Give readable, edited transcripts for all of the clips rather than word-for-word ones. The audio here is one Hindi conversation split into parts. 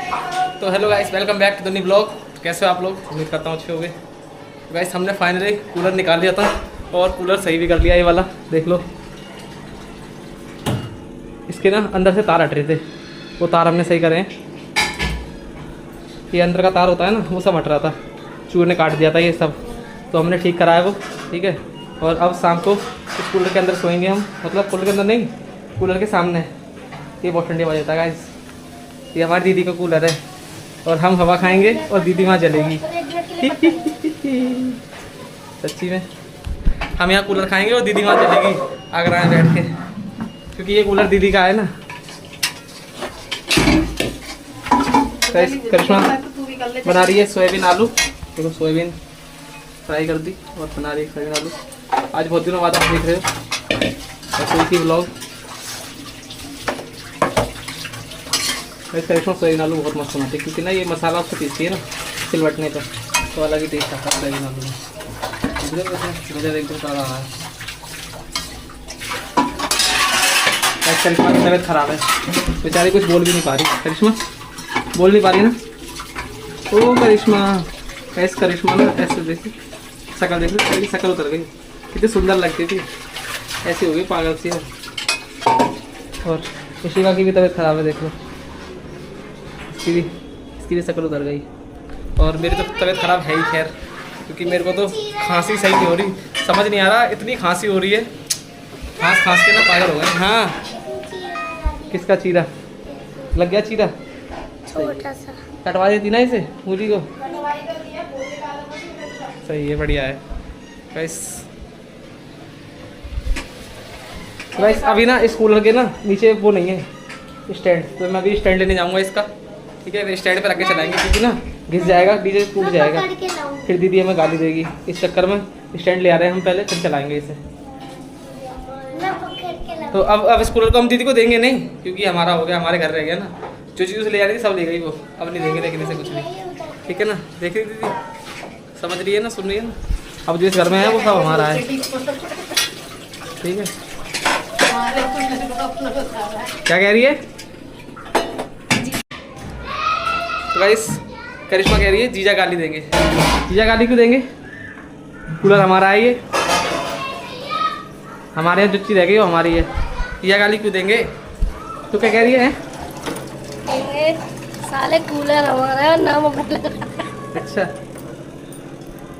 तो hello guys, welcome back to the new blog. कैसे हो आप लोग? उम्मीद करता हूँ अच्छे हो गए। गाइस हमने फाइनली कूलर निकाल लिया था और कूलर सही भी कर लिया। ये वाला देख लो, इसके ना अंदर से तार हट रहे थे, वो तार हमने सही करे हैं। ये अंदर का तार होता है ना, वो सब हट रहा था, चूहे ने काट दिया था ये सब, तो हमने ठीक कराया वो। ठीक है, और अब शाम को इस कूलर के अंदर सोएंगे हम, मतलब कूलर के अंदर नहीं, कूलर के सामने। ये बहुत ठंडी हवा देता है गाइस। ये हमारी दीदी का कूलर है और हम हवा खाएंगे और दीदी वहाँ जलेगी। सच्ची में हम यहाँ कूलर खाएंगे और दीदी वहाँ जलेगी आगरा में बैठ के, क्योंकि ये कूलर दीदी का है ना। करिश्मा बना रही है सोयाबीन आलू। देखो सोयाबीन फ्राई कर दी और बना रही है सोयाबीन आलू। आज बहुत दिनों बाद आप देख रहे हो रसोई की ब्लॉग। करिश्मा सोयाबीन आलू बहुत मस्त बनाती है, क्योंकि ना ये मसाला उसको पीसती है ना सिलवटने पर, तो अलग ही टेस्ट आता है सोयाबीन आलू में। मुझे एकदम सारा रहा है। करिश्मा की तबीयत खराब है, बेचारी कुछ बोल भी नहीं पा रही। करिश्मा बोल नहीं पा रही ना। ओ करिश्मा, ऐसे करिश्मा ना ऐसे देखी शक्ल, देख लो शक्ल उतर गई, कितनी सुंदर लगती थी, ऐसी हो गई पागल सी। और ऋषिका की भी तबीयत खराब है, देख लो इसकी भी शक्ल उतर गई। और मेरी तो तबीयत खराब है ही खैर, क्योंकि मेरे को तो खांसी सही नहीं हो रही, समझ नहीं आ रहा इतनी खांसी हो रही है, खांस के ना पागल हो गए। हाँ, किसका चीरा लग गया? चीरा छोटा सा कटवा देती ना इसे, मूली को। सही है, बढ़िया है गाइस। अभी ना इस कूलर के ना नीचे वो नहीं है स्टैंड, तो मैं अभी स्टैंड लेने जाऊंगा इसका। ठीक है, स्टैंड पे रख के चलाएंगे, क्योंकि ना घिस जाएगा, डीजे टूट जाएगा, फिर दीदी हमें गाली देगी। इस चक्कर में स्टैंड ले आ रहे हैं हम पहले, फिर चलाएंगे इसे। तो अब इस कूलर को हम दीदी को देंगे नहीं, क्योंकि हमारा हो गया, हमारे घर रह गया ना। जो चीज़ ले आ रही थी सब ले गई वो, अब नहीं देंगे देखने से कुछ नहीं। ठीक है ना, देख रही दीदी, समझ रही है ना, सुन रही है ना। अब जो इस घर में है वो सब हमारा है। ठीक है, क्या कह रही है? तो गाइस करिश्मा कह रही है जीजा गाली देंगे। जीजा गाली क्यों देंगे? कूलर हमारा है, ये हमारे यहाँ जो चीज़ रह गई वो हमारी है, जीजा गाली क्यों देंगे? तो क्या कह रही है? साले कूलर हमारा है, नाम अपना। अच्छा,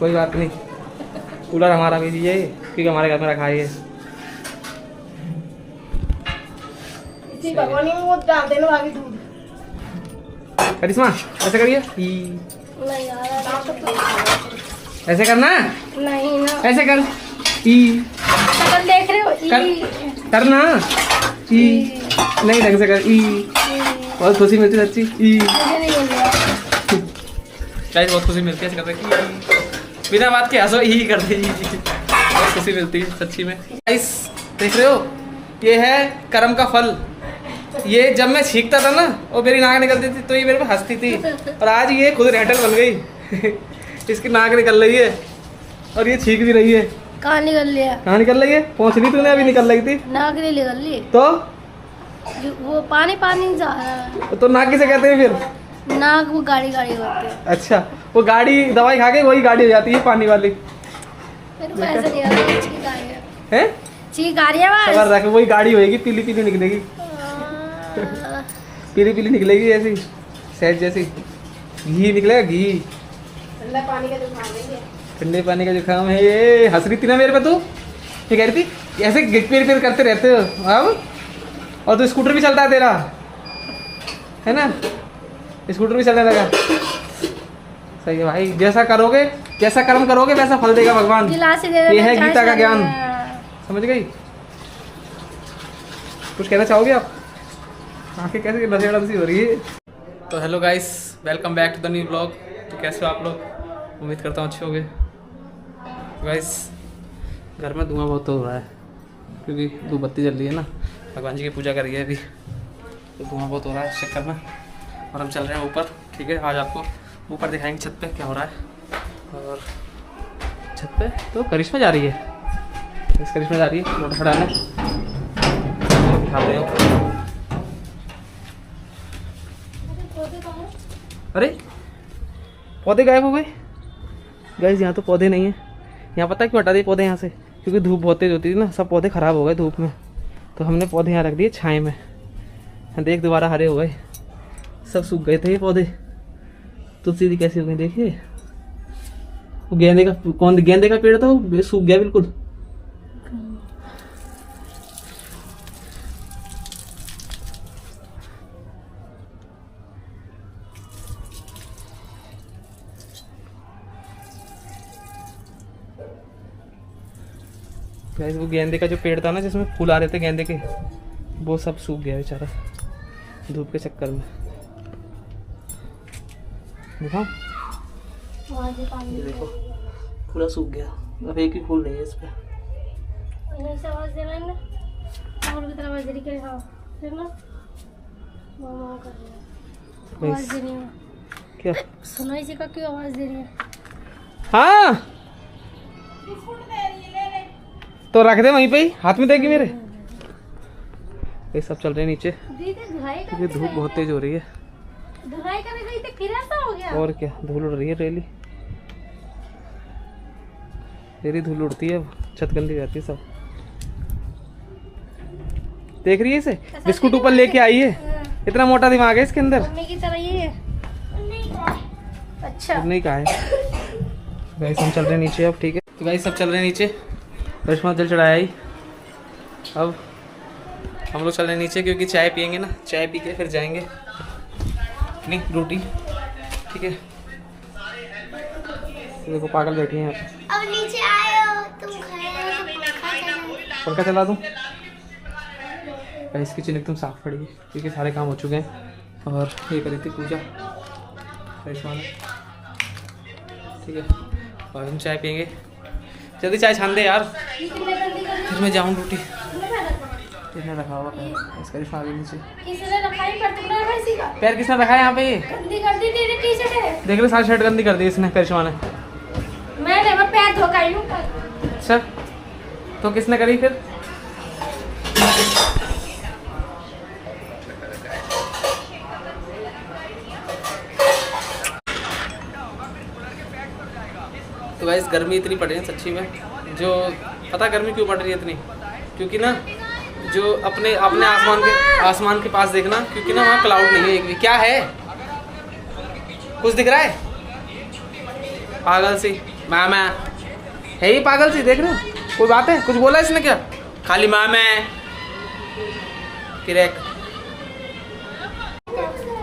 कोई बात नहीं, कूलर हमारा भी दीजिए, क्योंकि हमारे घर में रखा है ये। इसी भगवानी में वो डाल देना भाभी दूध। करिश्मा ऐसे करिए, नहीं यार, ऐसे करना, नहीं ना, ऐसे कर, शक्ल देख रहे हो? करना नहीं, ढंग से कर। बहुत खुशी मिलती है सच्ची। मुझे नहीं मिल रहा। गाइस बहुत खुशी मिलती है ऐसे करते, बिना बात के हंसो ही कर दे, बहुत खुशी मिलती है सच्ची में। गाइस देख रहे हो, ये है कर्म का फल। ये जब मैं छींकता था ना और मेरी नाक निकलती थी तो ये मेरे पे हंसती थी, और आज ये खुद रेटल बन गई। इसकी नाक निकल रही है और ये छींक भी रही है। कहाँ निकल लिया? कहाँ निकल रही है? पहुँच रही तूने, अभी निकल रही थी। नाक नहीं निकल ली तो वो पानी जा रहा है। तो नाक किसे कहते हैं फिर? नाक वो गाड़ी होती है। अच्छा, वो गाड़ी दवाई खा के वही गाड़ी हो जाती है पानी वाली। मेरे को ऐसा नहीं आ रहा, चीख आ रही है। हैं? चीख आ रही है बस। सबर रख, वही गाड़ी होएगी, पीली पीली निकलेगी, पीली पीली निकलेगी, ऐसी सहज जैसी घी निकलेगा, घी। ठंडा पानी का जुकाम है, ठंडे पानी का जुकाम है। ये हंस रही थी ना मेरे पे, तू ये कह रही थी ऐसे गिर पिर करते रहते हो अब। और तो स्कूटर भी चलता है तेरा, है ना? स्कूटर भी चलने लगा। सही है भाई, जैसा करोगे, जैसा कर्म करोगे वैसा फल देगा भगवान। ये है गीता का ज्ञान, समझ गई? कुछ कहना चाहोगे आप? आंखें कैसे नशेड़न सी हो रही है। तो hello guys, welcome back to the new blog. तो कैसे हो आप लोग? उम्मीद करता हूँ अच्छे होंगे। गाइस घर में धुआं बहुत हो रहा है, क्योंकि धूप बत्ती जल रही है ना, भगवान जी की पूजा करी है अभी, तो धुआं बहुत हो रहा है इस चक्कर में। और हम चल रहे हैं ऊपर। ठीक है, आज आपको ऊपर दिखाएंगे छत पे क्या हो रहा है। और छत पे तो करिश्मा जा रही है, करिश्मा जा रही है लोटा खड़ाने, दिखाते हैं। अरे पौधे गायब हो गए गाइस। यहाँ तो पौधे नहीं है। यहाँ पता है क्यों हटा दिए पौधे यहाँ से? क्योंकि धूप बहुत तेज होती थी ना, सब पौधे खराब हो गए धूप में, तो हमने पौधे यहाँ रख दिए छाए में। देख दोबारा हरे हो गए, सब सूख गए थे ये पौधे। तुलसी कैसी हो गई देखिए। वो गेंदे का गेंदे का पेड़ था, वो सूख गया बिल्कुल। वो गेंदे का जो पेड़ था ना, जिसमें फूल आ रहे थे गेंदे के, वो सब सूख गया बेचारा धूप के चक्कर में। दिखाओ, ये देखो पूरा सूख गया। अब एक ही फूल नहीं है इस पे। क्या सुनो, इसी का क्यों आवाज दे रही है? हाँ तो रख दे वहीं पे ही, हाथ में देगी मेरे। ये सब चल रहे हैं नीचे क्योंकि धूप बहुत तेज हो रही है। धुलाई करने गई थी, फिर ऐसा हो गया। और क्या, धूल उड़ रही है रेली धूल उड़ती है, छत गंदी रहती है सब। देख रही है इसे, बिस्कुट ऊपर लेके आई है। इतना मोटा दिमाग है इसके अंदर। मम्मी की तरह ये है। अच्छा नहीं कहा है। गाइस हम चल रहे हैं नीचे अब, ठीक है। तो गाइस सब चल रहे हैं नीचे, करिश्मा जल चढ़ाया ही। अब हम लोग चल रहे हैं नीचे क्योंकि चाय पियेंगे ना, चाय पी के फिर जाएंगे नहीं रोटी, ठीक है। तो देखो पागल बैठी हैं यहाँ पे। अब नीचे आए हो तुम, पंखा चला दूँ? गाइस किचन एकदम साफ पड़ी है क्योंकि सारे काम हो चुके हैं। और ये करी थी पूजा करिश्मा ने, ठीक है। और हम चाय पियेंगे, जल्दी चाय छान दे यार, फिर मैं जाऊँ ड्यूटी। किसने रखा हुआ पैर? इस करिश्मा के नीचे किसने रखा है? पर तुमने रखा इसी का पैर किसने रखा है यहाँ पे? ये गंदी कर दी तेरी टी-शर्ट है। देख ले, सारी शर्ट गंदी कर दी इसने, करिश्मा ने। मैंने मैं पैर धो कर लूं। अच्छा तो किसने करी फिर? तो गाइस गर्मी इतनी पड़ रही है सच्ची में, जो पता गर्मी क्यों पड़ रही है इतनी? क्योंकि ना जो अपने आसमान के पास देखना, क्योंकि ना वहाँ क्लाउड नहीं है एक भी। क्या है, कुछ दिख रहा है? पागल सी मैम है ही, पागल सी देख रहे हो? कोई बात है? कुछ बोला इसने क्या? खाली मैम है किरेक।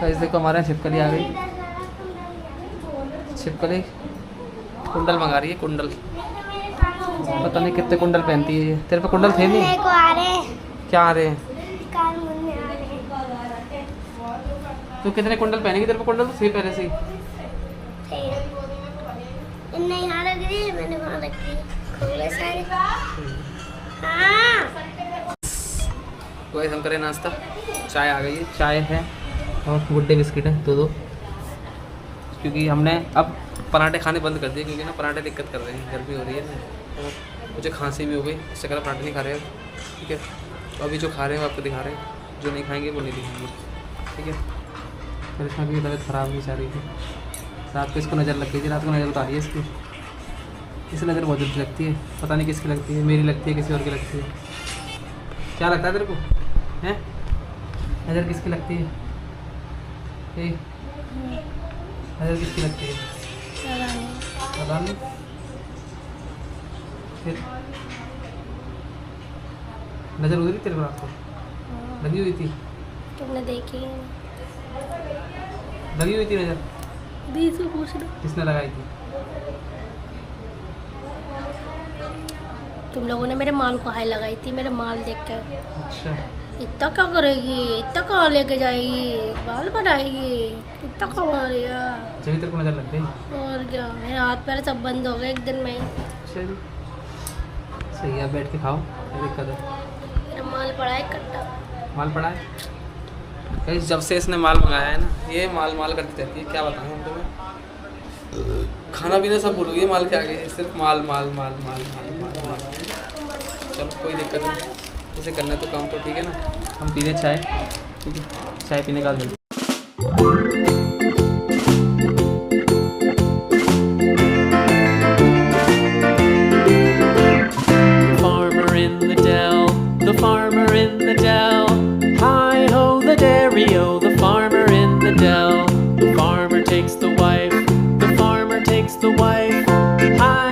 गाइस देखो हमारे यहाँ छिपकली आ गई। छिपकली कुंडल मंगा रही है, कुंडल। पता नहीं कितने कुंडल पहनती है ये। तेरे पे कुंडल थे नहीं? को आ रहे क्या आ रहे हैं? कान मुंने आ रहे। तो कितने कुंडल पहनेगी? तेरे पे कुंडल तो थे पहले से ही। नहीं यहाँ लग रही है, मैंने वहाँ रखी है। खोले सारे। हाँ। तो गाइस हम करें नाश्ता, चाय आ गई है, चाय है और गुड्डे बिस्किट है दो, क्योंकि हमने अब पराठे खाने बंद कर दिए क्योंकि ना पराठे दिक्कत कर रहे हैं, गर्मी हो रही है ना, और मुझे खांसी भी हो गई, इससे कर पराठे नहीं खा रहे हैं, ठीक है। तो अभी जो खा रहे हैं वो आपको दिखा रहे हैं, जो नहीं खाएंगे वो नहीं दिखाएंगे, ठीक है। करिश्मा की तबीयत ख़राब नहीं चाह रही थी, रात को इसको नज़र लग गई थी, रात को नज़र उतारी है इसकी। इसे नज़र बहुत जल्दी लगती है, पता नहीं किसकी लगती है, मेरी लगती है किसी और की लगती है। क्या लगता है तेरे को हैं? नज़र किसकी लगती है? नज़र किसकी लगती है? पता नहीं। फिर नज़र उधर ही तेरे को रात को लगी हुई थी? तुमने देखी? लगी हुई थी नज़र? दी से पूछ लो। किसने लगाई थी? तुम लोगों ने मेरे माल को हाई लगाई थी, मेरे माल देख कर। अच्छा इतना क्या करेगी, इतना कहाँ लेके जाएगी, बाल बनाएगी, इतना कहाँ मारेगा। जब तेरे को नज़र लग गई? और क्या, मेरे हाथ पैर सब बंद हो गए एक दिन में ही। चल सही है, बैठ के खाओ, क्या दिक्कत है? मेरा माल पड़ा है कट्टा। माल पड़ा है? कहीं जब से इसने माल मंगाया है ना, ये माल करती रहती है, क्या बताऊँ हम तुम्हें। खाना पीना सब भूल गई माल के आगे, सिर्फ माल माल माल माल माल माल माल। चलो कोई दिक्कत नहीं, इसे करना तो काम तो ठीक है ना। हम पी रहे चाय, ठीक है, चाय पीने का मिलता है।